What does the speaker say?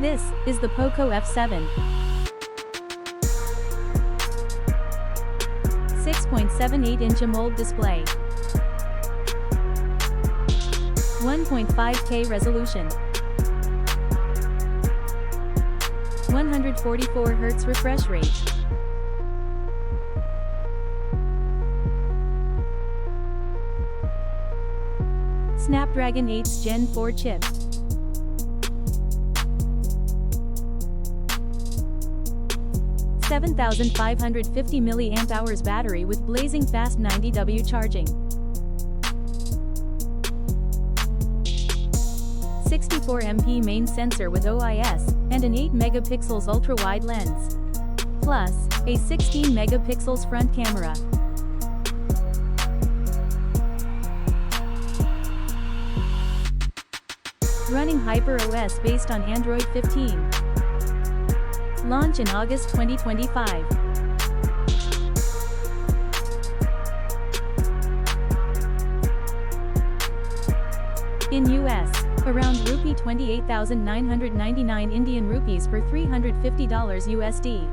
This is the POCO F7. 6.78-inch AMOLED display. 1.5K resolution. 144 Hz refresh rate. Snapdragon 8's Gen 4 chip. $7,550 mAh battery with blazing fast 90W charging. 64MP main sensor with OIS, and an 8MP ultra-wide lens. Plus, a 16MP front camera. Running HyperOS based on Android 15. Launch in August 2025. In US, around Rupee 28,999 Indian rupees per $350 USD.